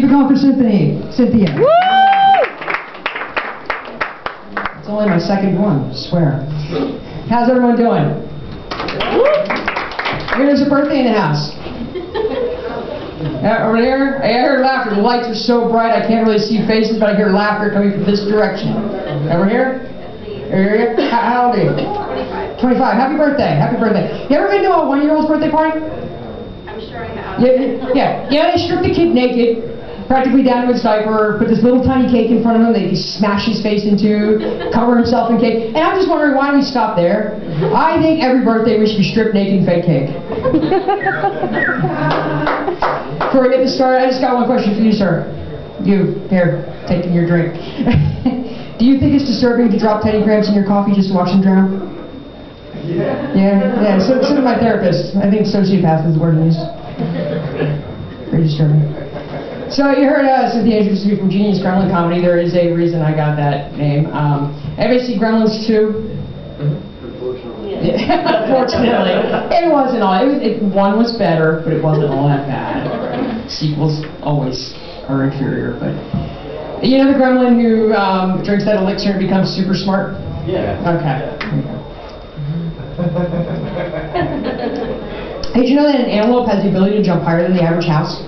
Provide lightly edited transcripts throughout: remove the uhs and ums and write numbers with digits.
it going for Cynthia? Woo! It's only my second one, I swear. How's everyone doing? There's a birthday in the house. Over there, I heard laughter. The lights are so bright I can't really see faces, but I hear laughter coming from this direction. Over here? How old are you? 25. 25. Happy birthday. Happy birthday. You ever been to a 1-year-old's birthday party? I'm sure I have. Yeah. They strip the kid naked, practically down to his diaper, put this little tiny cake in front of him that he smash his face into, cover himself in cake. And I'm just wondering, why do we stop there? I think every birthday we should be stripped naked and fake cake. Before we get this started, I just got one question for you, sir. You, here, taking your drink. Do you think it's disturbing to drop Teddy Grahams in your coffee just to watch them drown? Yeah. So did my therapist. I think sociopath is the word he used. Very disturbing. So you heard Cynthia introduce me from Gina's Gremlin Comedy. There is a reason I got that name. Everybody see Gremlins 2? Yeah, unfortunately. It wasn't all. One was better, but it wasn't all that bad. Sequels always are inferior, but... You know the gremlin who drinks that elixir and becomes super smart? Yeah. Okay. Hey, did you know that an antelope has the ability to jump higher than the average house?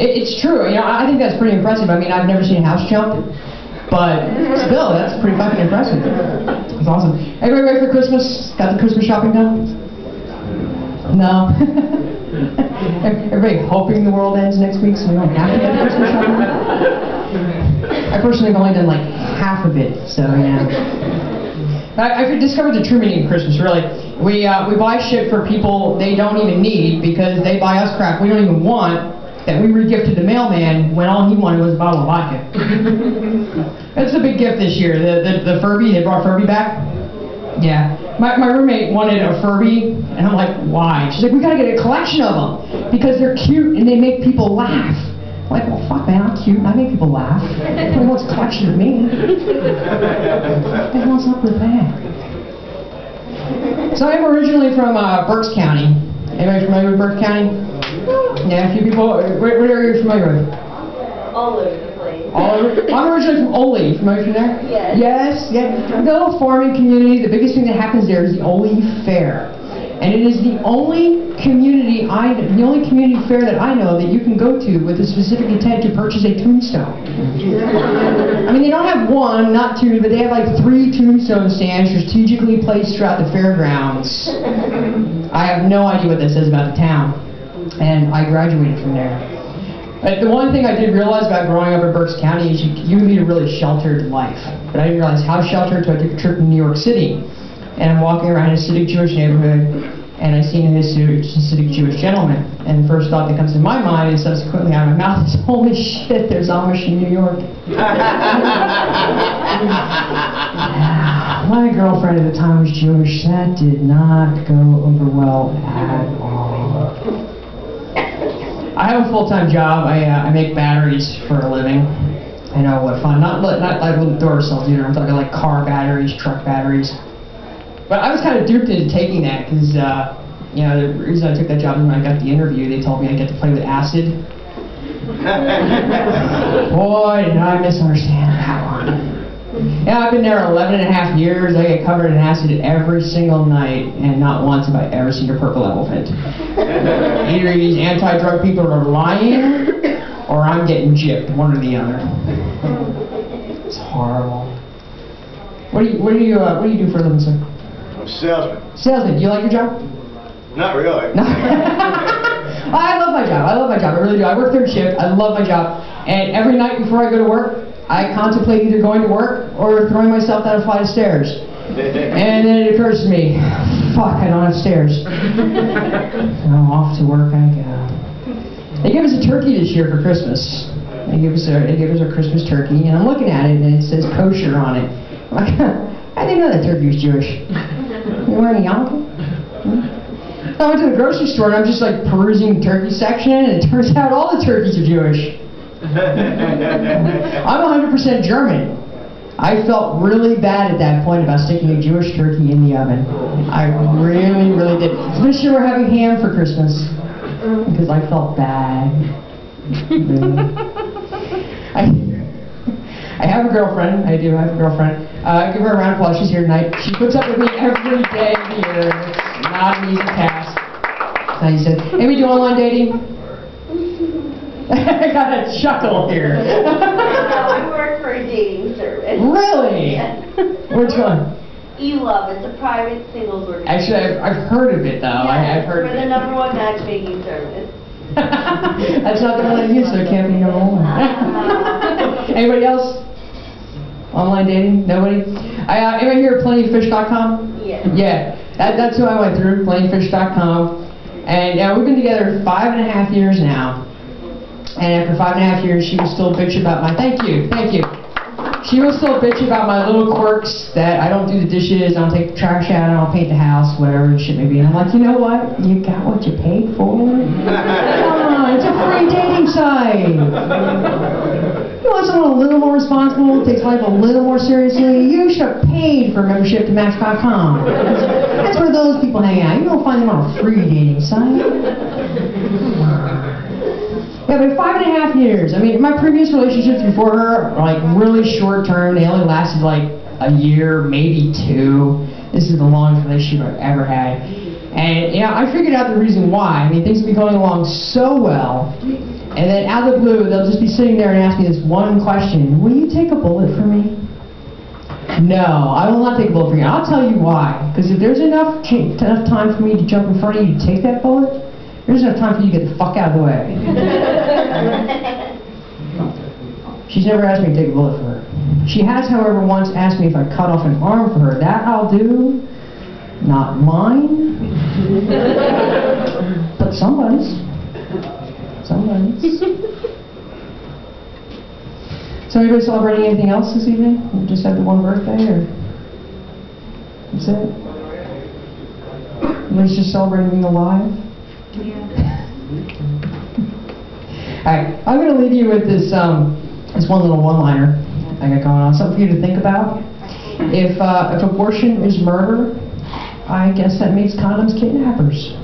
It's true. You know, I think that's pretty impressive. I mean, I've never seen a house jump, but still, that's pretty fucking impressive. That's awesome. Everybody ready for Christmas? Got the Christmas shopping done? No. Everybody hoping the world ends next week so we don't have to get the Christmas shopping done? I personally have only done like half of it, so yeah. I've discovered the true meaning of Christmas, really. We buy shit for people they don't even need because they buy us crap we don't even want that we regifted the mailman when all he wanted was a bottle of vodka. That's the big gift this year. The Furby, they brought Furby back. Yeah. My roommate wanted a Furby, and I'm like, why? She's like, we gotta get a collection of them because they're cute and they make people laugh. I'm like, well, fuck, man, I'm cute and I make people laugh. Nobody wants a collection of me. What the hell's up with that? So I'm originally from Berks County. Anybody familiar with Berks County? Yeah, a few people. What area are you familiar with? All over the place. All over? I'm originally from Ole. Familiar from there? Yes. Yes, yeah. The little farming community, the biggest thing that happens there is the Ole Fair. And it is the only community fair that I know that you can go to with a specific intent to purchase a tombstone. I mean, they don't have one, not two, but they have like 3 tombstone stands strategically placed throughout the fairgrounds. I have no idea what that says about the town. And I graduated from there. But the one thing I did realize about growing up in Berks County is you lead a really sheltered life. But I didn't realize how sheltered until I took a trip to New York City. And I'm walking around a Hasidic Jewish neighborhood, and I see a Hasidic Jewish gentleman. And the first thought that comes to my mind, and subsequently out of my mouth, is, holy shit, there's Amish in New York. My girlfriend at the time was Jewish. That did not go over well at all. I have a full-time job. I make batteries for a living. I know, what fun. Not like little door cells either. I'm talking like car batteries, truck batteries. But I was kind of duped into taking that because, you know, the reason I took that job is when I got the interview, they told me I'd get to play with acid. Boy, did I misunderstand that one. Yeah, I've been there 11.5 years. I get covered in acid every single night, and not once have I ever seen a purple elephant. Either these anti-drug people are lying, or I'm getting gypped, one or the other. It's horrible. What do you do for a living, sir? I'm a salesman. Salesman. Do you like your job? Not really. No. I love my job. I really do. I work third shift. I love my job. And every night before I go to work, I contemplate either going to work or throwing myself down a flight of stairs. And then it occurs to me, fuck, I don't have stairs. So off to work I go. They gave us a turkey this year for Christmas. They gave us a Christmas turkey, and I'm looking at it, and it says kosher on it. I'm like, I didn't know that turkey was Jewish. You wearing a yarmulke? I went to the grocery store, and I'm just like perusing the turkey section, and it turns out all the turkeys are Jewish. I'm 100% German. I felt really bad at that point about sticking a Jewish turkey in the oven. I really, really did. This year we're having ham for Christmas because I felt bad. I have a girlfriend. I do have a girlfriend. Give her a round of applause. She's here tonight. She puts up with me every day of the year. It's not an easy task. That's how you said. Hey, we do online dating? I got a chuckle here. No, I work for a dating service. Really? Which one? eLove. It's a private singles organization. Actually, I've heard of it, though. I've heard of We're the it. #1 matchmaking service. That's not the one I use, so it can't be number one. Anybody else? Online dating? Nobody? Anybody here at plentyoffish.com? Yeah. Yeah. That's who I went through, plentyoffish.com. And we've been together 5.5 years now. And after 5.5 years, she was still a bitch about my... Thank you. She was still a bitch about my little quirks, that I don't do the dishes, I don't take the trash out, I don't paint the house, whatever the shit may be. And I'm like, you know what? You got what you paid for. Come on, it's a free dating site. You want someone a little more responsible, takes life a little more seriously, you should have paid for a membership to Match.com. That's where those people hang out. You don't find them on a free dating site. Yeah, but 5.5 years. I mean, my previous relationships before her, like, really short term. They only lasted, like, a year, maybe 2. This is the longest relationship I've ever had. And, yeah, I figured out the reason why. I mean, things have been going along so well. And then, out of the blue, they'll just be sitting there and ask me this one question. Will you take a bullet for me? No, I will not take a bullet for you. I'll tell you why. Because if there's enough time for me to jump in front of you to take that bullet, there's enough time for you to get the fuck out of the way. She's never asked me to take a bullet for her. She has, however, once asked me if I cut off an arm for her. That I'll do. Not mine. But somebody's. So anybody celebrating anything else this evening? You just had the one birthday, or? That's it? Everybody's just celebrating being alive? Alright, I'm going to leave you with this this one little one-liner I got going on. Something for you to think about. If abortion is murder, I guess that makes condoms kidnappers.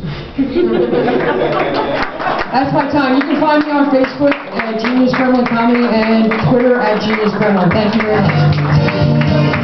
That's my time. You can find me on Facebook at Genius Gremlin Comedy and Twitter at Genius Gremlin. Thank you very much.